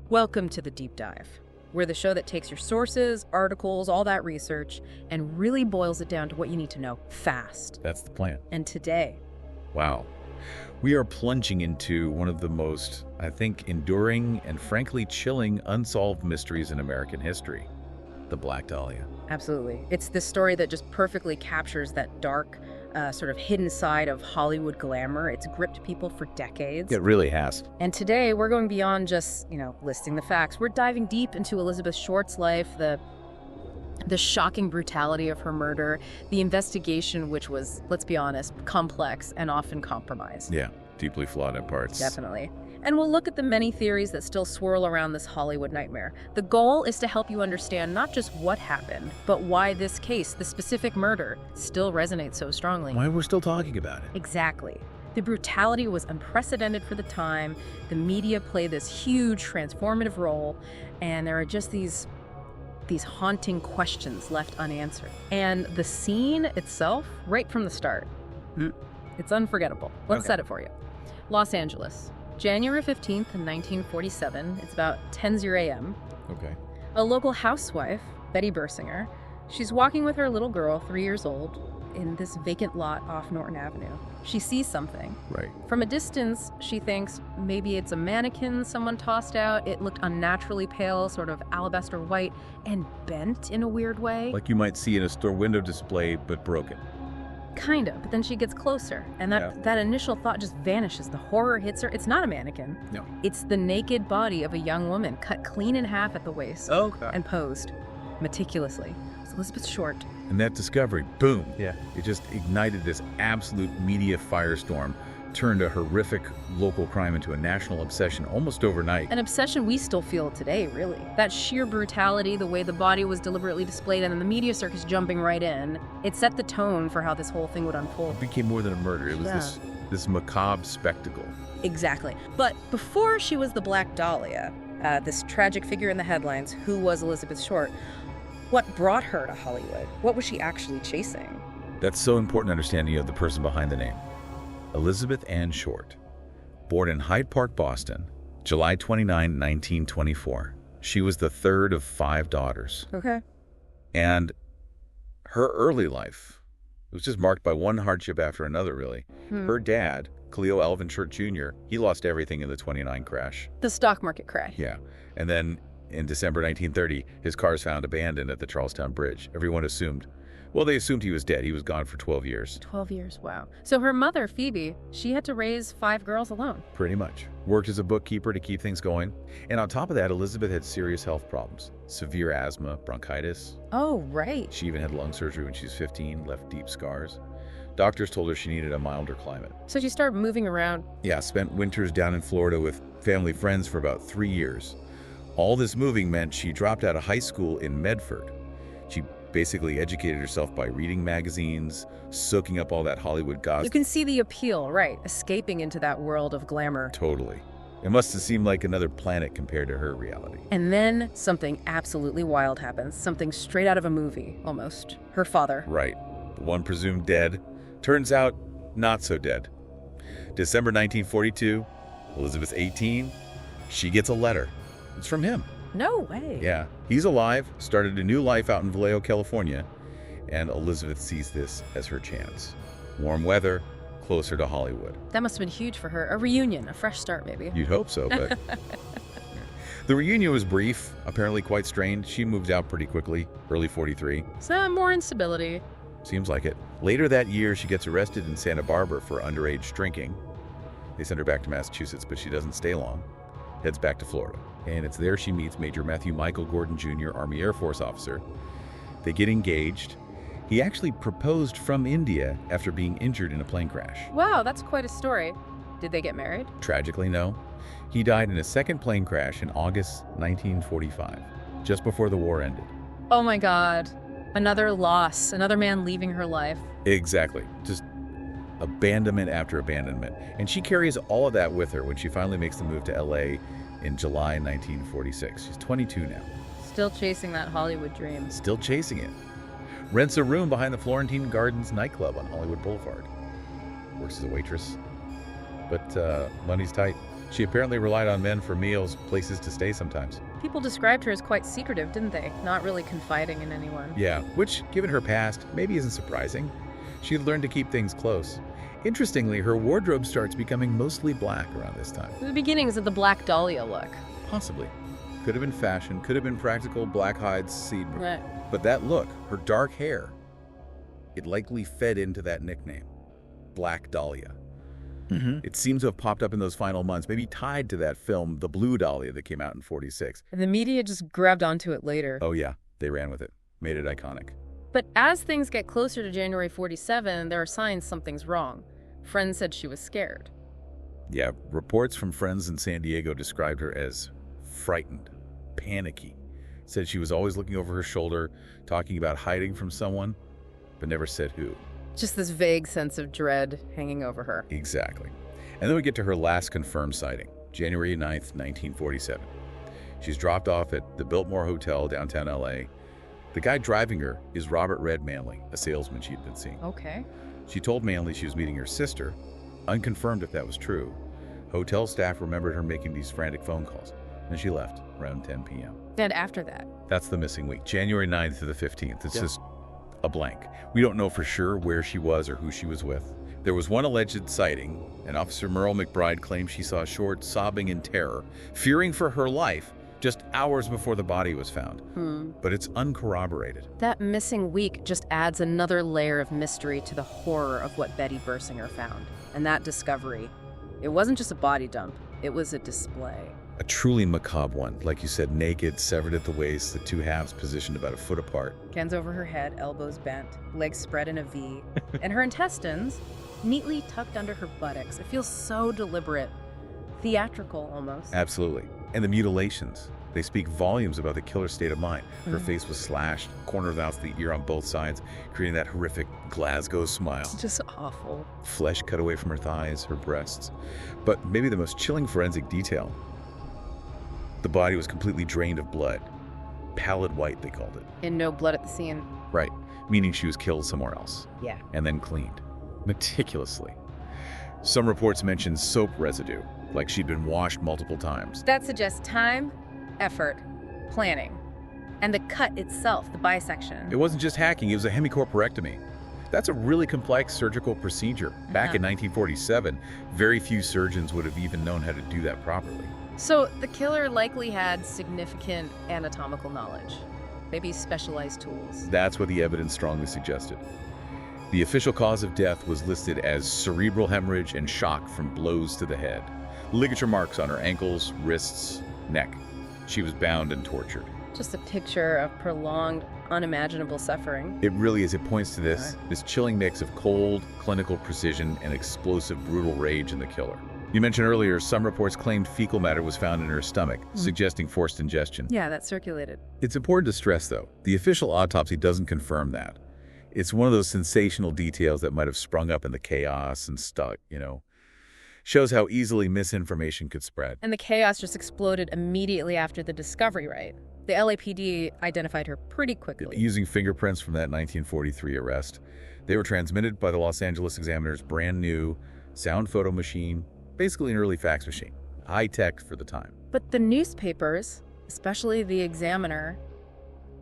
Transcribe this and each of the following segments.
Welcome to the Deep Dive. We're the show that takes your sources, articles, all that research, and really boils it down to what you need to know fast. That's the plan. And today, Wow. We are plunging into one of the most, I think, enduring and frankly chilling unsolved mysteries in American history, the Black Dahlia. absolutely, it's this story that just perfectly captures that dark, sort of hidden side of Hollywood glamour. It's gripped people for decades. It really has. And today, we're going beyond just, listing the facts. We're diving deep into Elizabeth Short's life, the shocking brutality of her murder, the investigation, which was, let's be honest, complex and often compromised. Yeah, deeply flawed at parts. Definitely. And we'll look at the many theories that still swirl around this Hollywood nightmare. The goal is to help you understand not just what happened, but why this case, the specific murder, still resonates so strongly. Why we're still talking about it. Exactly. The brutality was unprecedented for the time. The media played this huge transformative role, and there are just these haunting questions left unanswered. And the scene itself, right from the start, it's unforgettable. Let's set it for you. Los Angeles, January 15th, 1947. It's about 10:00 a.m. Okay. A local housewife, Betty Bersinger, she's walking with her little girl, 3 years old, in this vacant lot off Norton Avenue. She sees something. Right. From a distance, she thinks maybe it's a mannequin someone tossed out. It looked unnaturally pale, sort of alabaster white, and bent in a weird way. Like you might see in a store window display, but broken. Kind of, but then she gets closer, and that initial thought just vanishes. The horror hits her. It's not a mannequin. No. It's the naked body of a young woman, cut clean in half at the waist and posed meticulously. It's Elizabeth Short. And that discovery, boom. Yeah. It just ignited this absolute media firestorm, turned a horrific local crime into a national obsession almost overnight. An obsession we still feel today, really. That sheer brutality, the way the body was deliberately displayed, and then the media circus jumping right in, it set the tone for how this whole thing would unfold. It became more than a murder. It was this macabre spectacle. Exactly. But before she was the Black Dahlia, this tragic figure in the headlines, who was Elizabeth Short, what brought her to Hollywood? What was she actually chasing? That's so important understanding of the person behind the name. Elizabeth Ann Short, born in Hyde Park, Boston, July 29, 1924. She was the third of 5 daughters. Okay. And her early life was just marked by one hardship after another, really. Her dad, Cleo Alvin Short Jr., he lost everything in the 29 crash. The stock market crash. Yeah. And then in December 1930, his car is found abandoned at the Charlestown Bridge. Everyone assumed he was dead. He was gone for 12 years. 12 years, wow. So her mother, Phoebe, she had to raise 5 girls alone. Pretty much. Worked as a bookkeeper to keep things going. And on top of that, Elizabeth had serious health problems. Severe asthma, bronchitis. Oh, right. She even had lung surgery when she was 15, left deep scars. Doctors told her she needed a milder climate. So she started moving around. Yeah, spent winters down in Florida with family friends for about 3 years. All this moving meant she dropped out of high school in Medford. She basically educated herself by reading magazines, soaking up all that Hollywood gossip. You can see the appeal, right? Escaping into that world of glamour. Totally. It must have seemed like another planet compared to her reality. And then something absolutely wild happens. Something straight out of a movie, almost. Her father. Right. The one presumed dead turns out not so dead. December 1942, Elizabeth's 18. She gets a letter. It's from him. No way. Yeah. He's alive, started a new life out in Vallejo, California, and Elizabeth sees this as her chance. Warm weather, closer to Hollywood. That must have been huge for her. A reunion, a fresh start, maybe. You'd hope so, but... The reunion was brief, apparently quite strained. She moved out pretty quickly, early 43. Some more instability. Seems like it. Later that year, she gets arrested in Santa Barbara for underage drinking. They send her back to Massachusetts, but she doesn't stay long. Heads back to Florida. And it's there she meets Major Matthew Michael Gordon Jr., Army Air Force officer. They get engaged. He actually proposed from India after being injured in a plane crash. Wow, that's quite a story. Did they get married? Tragically, no. He died in a second plane crash in August 1945, just before the war ended. Oh my God. Another loss, another man leaving her life. Exactly. Just abandonment after abandonment. And she carries all of that with her when she finally makes the move to LA in July 1946. She's 22 now. Still chasing that Hollywood dream. Still chasing it. Rents a room behind the Florentine Gardens nightclub on Hollywood Boulevard. Works as a waitress. But money's tight. She apparently relied on men for meals, places to stay sometimes. People described her as quite secretive, didn't they? Not really confiding in anyone. Yeah, which, given her past, maybe isn't surprising. She had learned to keep things close. Interestingly, her wardrobe starts becoming mostly black around this time. The beginnings of the Black Dahlia look. Possibly. Could have been fashion, could have been practical black hides, seed. Right. But that look, her dark hair, it likely fed into that nickname, Black Dahlia. It seems to have popped up in those final months, maybe tied to that film, The Blue Dahlia, that came out in '46. And the media just grabbed onto it later. Oh yeah, they ran with it, made it iconic. But as things get closer to January 47, there are signs something's wrong. Friends said she was scared. Yeah, reports from friends in San Diego described her as frightened, panicky. Said she was always looking over her shoulder, talking about hiding from someone, but never said who. Just this vague sense of dread hanging over her. Exactly. And then we get to her last confirmed sighting, January 9th, 1947. She's dropped off at the Biltmore Hotel, downtown LA. The guy driving her is Robert Red Manley, a salesman she'd been seeing. Okay. She told Manley she was meeting her sister, unconfirmed if that was true. Hotel staff remembered her making these frantic phone calls, and she left around 10 p.m. And after that? That's the missing week, January 9th to the 15th. It's just a blank. We don't know for sure where she was or who she was with. There was one alleged sighting, and Officer Merle McBride claimed she saw Short sobbing in terror, fearing for her life, just hours before the body was found. But it's uncorroborated. That missing week just adds another layer of mystery to the horror of what Betty Bersinger found. And that discovery, it wasn't just a body dump, it was a display. A truly macabre one, like you said, naked, severed at the waist, the two halves positioned about a foot apart. Hands over her head, elbows bent, legs spread in a V, and her intestines neatly tucked under her buttocks. It feels so deliberate, theatrical almost. Absolutely. And the mutilations, they speak volumes about the killer's state of mind. Her face was slashed, cornered out the ear on both sides, creating that horrific Glasgow smile. It's just awful. Flesh cut away from her thighs, her breasts. But maybe the most chilling forensic detail, the body was completely drained of blood. Pallid white, they called it. And no blood at the scene. Right, meaning she was killed somewhere else. Yeah. And then cleaned, meticulously. Some reports mention soap residue, like she'd been washed multiple times. That suggests time, effort, planning, and the cut itself, the bisection. It wasn't just hacking, it was a hemicorporectomy. That's a really complex surgical procedure. Back in 1947, very few surgeons would have even known how to do that properly. So the killer likely had significant anatomical knowledge, maybe specialized tools. That's what the evidence strongly suggested. The official cause of death was listed as cerebral hemorrhage and shock from blows to the head. Ligature marks on her ankles, wrists, neck. She was bound and tortured. Just a picture of prolonged, unimaginable suffering. It really is. It points to this chilling mix of cold, clinical precision and explosive, brutal rage in the killer. You mentioned earlier, some reports claimed fecal matter was found in her stomach, suggesting forced ingestion. Yeah, that circulated. It's important to stress, though, the official autopsy doesn't confirm that. It's one of those sensational details that might have sprung up in the chaos and stuck, Shows how easily misinformation could spread. And the chaos just exploded immediately after the discovery, right? The LAPD identified her pretty quickly. Using fingerprints from that 1943 arrest, they were transmitted by the Los Angeles Examiner's brand new sound photo machine, basically an early fax machine, high-tech for the time. But the newspapers, especially the Examiner,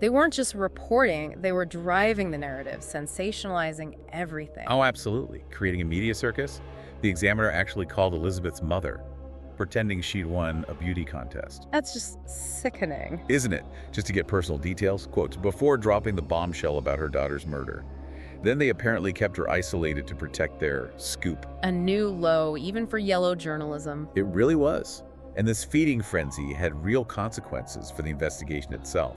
they weren't just reporting, they were driving the narrative, sensationalizing everything. Oh, absolutely. Creating a media circus. The Examiner actually called Elizabeth's mother, pretending she'd won a beauty contest. That's just sickening. Isn't it? Just to get personal details, quotes, before dropping the bombshell about her daughter's murder. Then they apparently kept her isolated to protect their scoop. A new low, even for yellow journalism. It really was. And this feeding frenzy had real consequences for the investigation itself.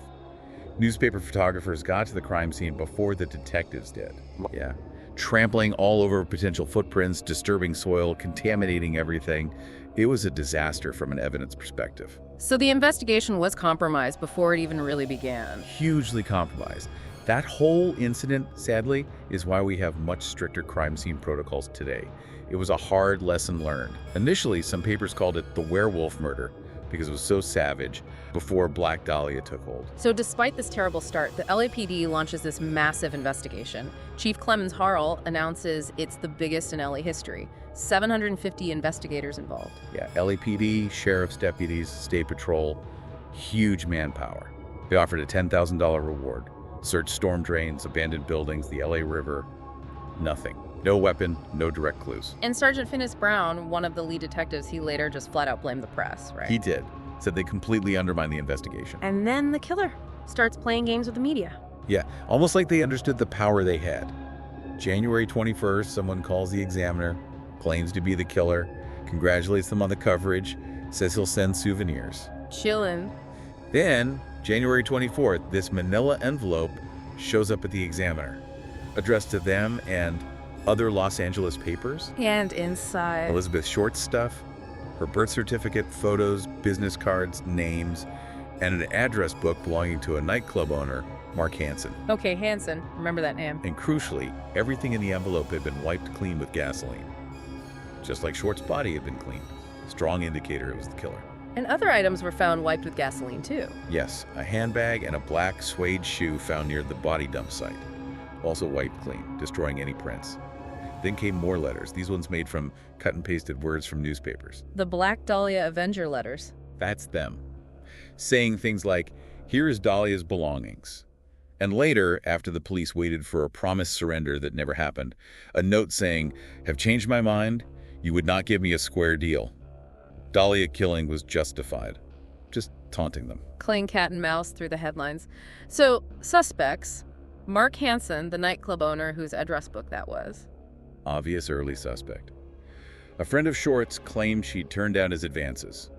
Newspaper photographers got to the crime scene before the detectives did. Yeah. Trampling all over potential footprints, disturbing soil, contaminating everything. It was a disaster from an evidence perspective. So the investigation was compromised before it even really began. Hugely compromised. That whole incident, sadly, is why we have much stricter crime scene protocols today. It was a hard lesson learned. Initially, some papers called it the werewolf murder because it was so savage before Black Dahlia took hold. So despite this terrible start, the LAPD launches this massive investigation. Chief Clemens Harrell announces it's the biggest in LA history. 750 investigators involved. Yeah, LAPD, sheriff's deputies, state patrol, huge manpower. They offered a $10,000 reward. Searched storm drains, abandoned buildings, the LA River. Nothing. No weapon, no direct clues. And Sergeant Finis Brown, one of the lead detectives, he later just flat out blamed the press, right? He did. Said they completely undermined the investigation. And then the killer starts playing games with the media. Yeah, almost like they understood the power they had. January 21st, someone calls the Examiner, claims to be the killer, congratulates them on the coverage, says he'll send souvenirs. Chillin'. Then, January 24th, this manila envelope shows up at the Examiner, addressed to them and other Los Angeles papers. And inside... Elizabeth Short's stuff, her birth certificate, photos, business cards, names, and an address book belonging to a nightclub owner, Mark Hansen. Okay, Hansen. Remember that name. And crucially, everything in the envelope had been wiped clean with gasoline. Just like Short's body had been cleaned. Strong indicator it was the killer. And other items were found wiped with gasoline, too. Yes, a handbag and a black suede shoe found near the body dump site. Also wiped clean, destroying any prints. Then came more letters, these ones made from cut and pasted words from newspapers. The Black Dahlia Avenger letters. That's them. Saying things like, "Here is Dahlia's belongings." And later, after the police waited for a promised surrender that never happened, a note saying, "Have changed my mind. You would not give me a square deal." Dahlia killing was justified. Just taunting them. Playing cat and mouse through the headlines. So, suspects. Mark Hansen, the nightclub owner whose address book that was. Obvious early suspect. A friend of Short's claimed she'd turned down his advances,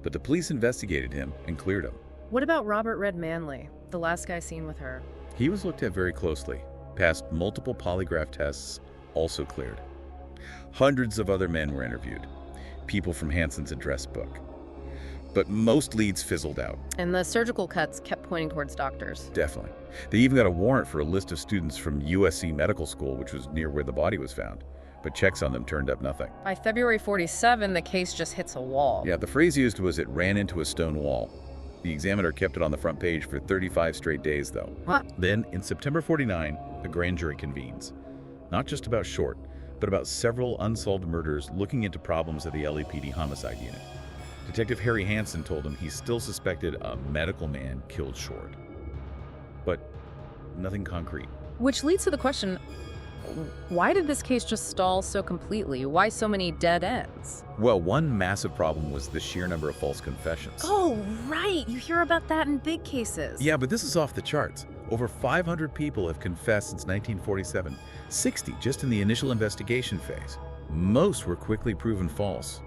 but the police investigated him and cleared him. What about Robert Red Manley, the last guy seen with her? He was looked at very closely, passed multiple polygraph tests, also cleared. Hundreds of other men were interviewed, people from Hansen's address book. But most leads fizzled out. And the surgical cuts kept pointing towards doctors. Definitely. They even got a warrant for a list of students from USC Medical School, which was near where the body was found. But checks on them turned up nothing. By February 47, the case just hits a wall. Yeah, the phrase used was it ran into a stone wall. The Examiner kept it on the front page for 35 straight days, though. What? Then, in September 49, the grand jury convenes. Not just about Short, but about several unsolved murders looking into problems at the LAPD homicide unit. Detective Harry Hansen told him he still suspected a medical man killed Short. But nothing concrete. Which leads to the question, why did this case just stall so completely? Why so many dead ends? Well, one massive problem was the sheer number of false confessions. Oh, right. You hear about that in big cases. Yeah, but this is off the charts. Over 500 people have confessed since 1947, 60 just in the initial investigation phase. Most were quickly proven false.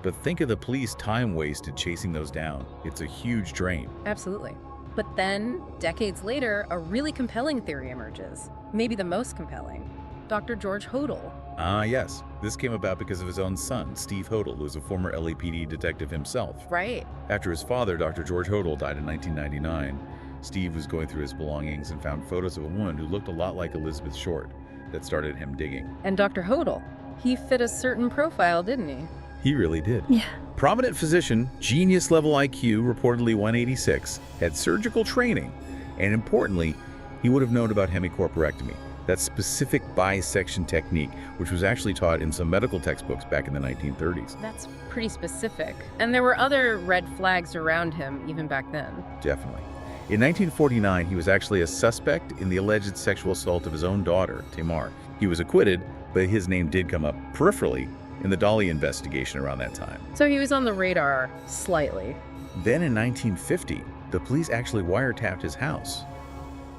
But think of the police time wasted chasing those down. It's a huge drain. Absolutely. But then, decades later, a really compelling theory emerges. Maybe the most compelling. Dr. George Hodel. Ah, yes. This came about because of his own son, Steve Hodel, who was a former LAPD detective himself. Right. After his father, Dr. George Hodel, died in 1999, Steve was going through his belongings and found photos of a woman who looked a lot like Elizabeth Short. That started him digging. And Dr. Hodel, he fit a certain profile, didn't he? He really did. Yeah. Prominent physician, genius-level IQ, reportedly 186, had surgical training, and importantly, he would have known about hemicorporectomy, that specific bisection technique, which was actually taught in some medical textbooks back in the 1930s. That's pretty specific. And there were other red flags around him even back then. Definitely. In 1949, he was actually a suspect in the alleged sexual assault of his own daughter, Tamar. He was acquitted, but his name did come up peripherally in the Dahlia investigation around that time. So he was on the radar, slightly. Then in 1950, the police actually wiretapped his house.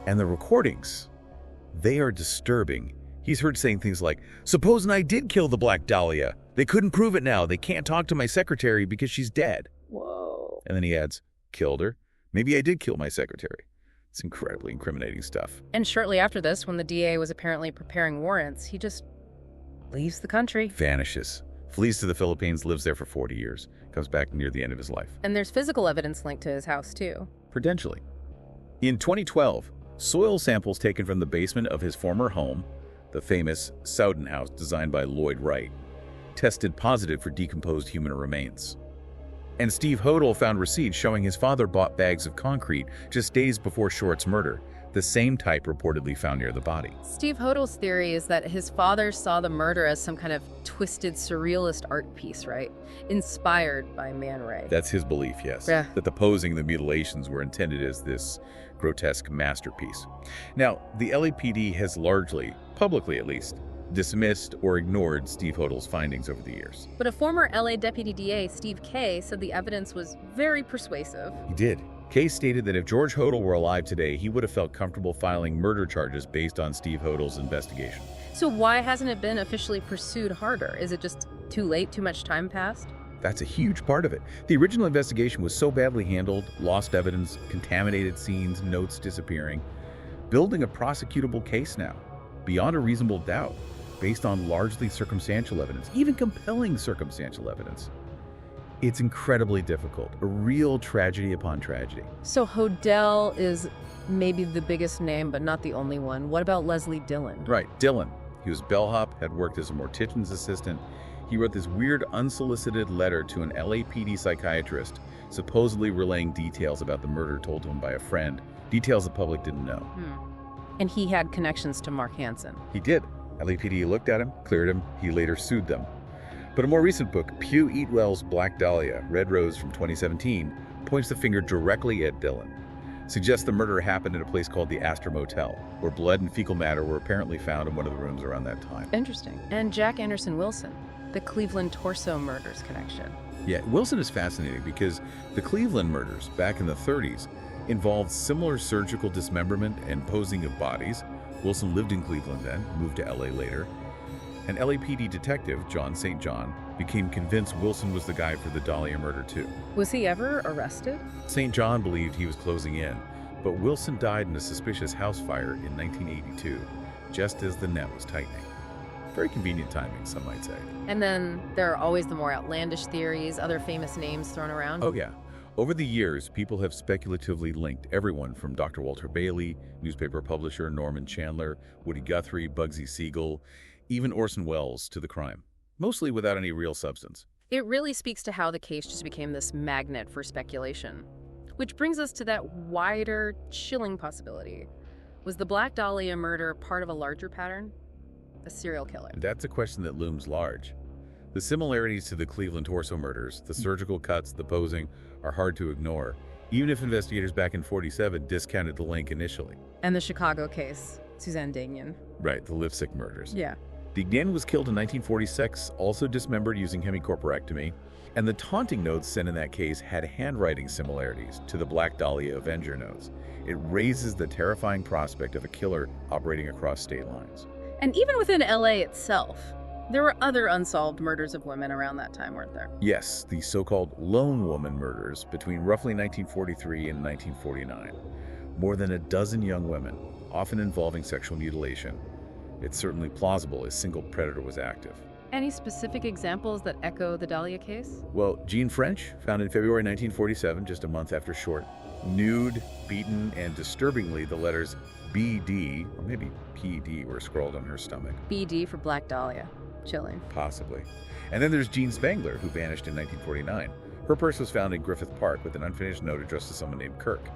And the recordings, they are disturbing. He's heard saying things like, "Supposing I did kill the Black Dahlia. They couldn't prove it now. They can't talk to my secretary because she's dead." Whoa. And then he adds, "Killed her? Maybe I did kill my secretary." It's incredibly incriminating stuff. And shortly after this, when the DA was apparently preparing warrants, he just leaves the country. Vanishes. Flees to the Philippines, lives there for 40 years. Comes back near the end of his life. And there's physical evidence linked to his house, too. Potentially. In 2012, soil samples taken from the basement of his former home, the famous Sowden house designed by Lloyd Wright, tested positive for decomposed human remains. And Steve Hodel found receipts showing his father bought bags of concrete just days before Short's murder, the same type reportedly found near the body. Steve Hodel's theory is that his father saw the murder as some kind of twisted surrealist art piece, right? Inspired by Man Ray. That's his belief, yes. Yeah. That the posing and the mutilations were intended as this grotesque masterpiece. Now, the LAPD has largely, publicly at least, dismissed or ignored Steve Hodel's findings over the years. But a former LA Deputy DA, Steve Kay, said the evidence was very persuasive. He did. Case stated that if George Hodel were alive today, he would have felt comfortable filing murder charges based on Steve Hodel's investigation. So why hasn't it been officially pursued harder? Is it just too late, too much time passed? That's a huge part of it. The original investigation was so badly handled, lost evidence, contaminated scenes, notes disappearing. Building a prosecutable case now, beyond a reasonable doubt, based on largely circumstantial evidence, even compelling circumstantial evidence. It's incredibly difficult, a real tragedy upon tragedy. So Hodel is maybe the biggest name, but not the only one. What about Leslie Dillon? Right, Dillon. He was bellhop, had worked as a mortician's assistant. He wrote this weird unsolicited letter to an LAPD psychiatrist, supposedly relaying details about the murder told to him by a friend, details the public didn't know. And he had connections to Mark Hansen. He did. LAPD looked at him, cleared him, he later sued them. But a more recent book, Pew Eatwell's Black Dahlia, Red Rose from 2017, points the finger directly at Dillon. Suggests the murder happened in a place called the Astor Motel, where blood and fecal matter were apparently found in one of the rooms around that time. Interesting. And Jack Anderson Wilson, the Cleveland torso murders connection. Yeah, Wilson is fascinating because the Cleveland murders back in the 30s involved similar surgical dismemberment and posing of bodies. Wilson lived in Cleveland then, moved to LA later. An LAPD detective, John St. John, became convinced Wilson was the guy for the Dahlia murder too. Was he ever arrested? St. John believed he was closing in, but Wilson died in a suspicious house fire in 1982, just as the net was tightening. Very convenient timing, some might say. And then there are always the more outlandish theories, other famous names thrown around. Oh yeah. Over the years, people have speculatively linked everyone from Dr. Walter Bailey, newspaper publisher Norman Chandler, Woody Guthrie, Bugsy Siegel, even Orson Welles to the crime, mostly without any real substance. It really speaks to how the case just became this magnet for speculation. Which brings us to that wider, chilling possibility. Was the Black Dahlia murder part of a larger pattern? A serial killer? That's a question that looms large. The similarities to the Cleveland torso murders, the surgical cuts, the posing, are hard to ignore, even if investigators back in '47 discounted the link initially. And the Chicago case, Suzanne Degnan. Right, the Lipstick murders. Yeah. Degnan was killed in 1946, also dismembered using hemicorporectomy, and the taunting notes sent in that case had handwriting similarities to the Black Dahlia Avenger notes. It raises the terrifying prospect of a killer operating across state lines. And even within LA itself, there were other unsolved murders of women around that time, weren't there? Yes, the so-called lone woman murders between roughly 1943 and 1949. More than a dozen young women, often involving sexual mutilation. It's certainly plausible a single predator was active. Any specific examples that echo the Dahlia case? Well, Jean French, found in February 1947, just a month after Short, nude, beaten, and disturbingly the letters BD, or maybe PD, were scrawled on her stomach. BD for Black Dahlia. Chilling. Possibly. And then there's Jean Spangler, who vanished in 1949. Her purse was found in Griffith Park with an unfinished note addressed to someone named Kirk.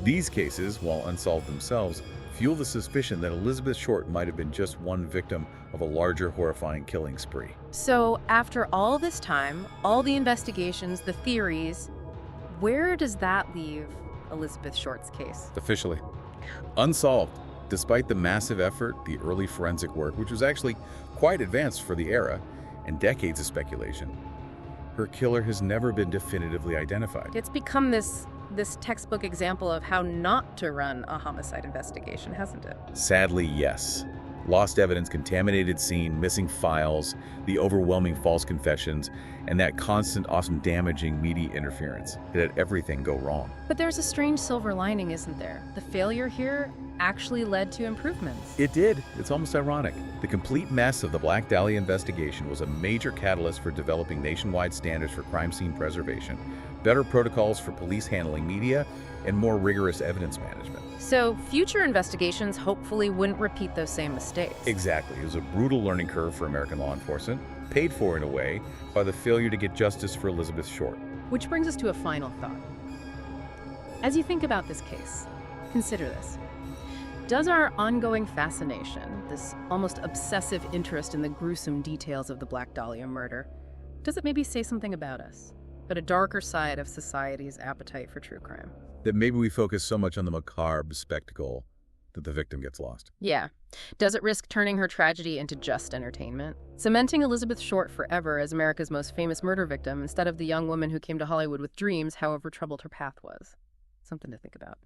These cases, while unsolved themselves, fuel the suspicion that Elizabeth Short might have been just one victim of a larger horrifying killing spree. So after all this time, all the investigations, the theories, where does that leave Elizabeth Short's case? Officially unsolved, despite the massive effort, the early forensic work, which was actually quite advanced for the era, and decades of speculation. Her killer has never been definitively identified. It's become this textbook example of how not to run a homicide investigation, hasn't it? Sadly, yes. Lost evidence, contaminated scene, missing files, the overwhelming false confessions, and that constant, often damaging media interference. It had everything go wrong. But there's a strange silver lining, isn't there? The failure here actually led to improvements. It did. It's almost ironic. The complete mess of the Black Dahlia investigation was a major catalyst for developing nationwide standards for crime scene preservation, better protocols for police handling media, and more rigorous evidence management. So future investigations hopefully wouldn't repeat those same mistakes. Exactly. It was a brutal learning curve for American law enforcement, paid for in a way by the failure to get justice for Elizabeth Short. Which brings us to a final thought. As you think about this case, consider this. Does our ongoing fascination, this almost obsessive interest in the gruesome details of the Black Dahlia murder, does it maybe say something about us, but a darker side of society's appetite for true crime? That maybe we focus so much on the macabre spectacle that the victim gets lost. Yeah. Does it risk turning her tragedy into just entertainment? Cementing Elizabeth Short forever as America's most famous murder victim instead of the young woman who came to Hollywood with dreams, however troubled her path was. Something to think about.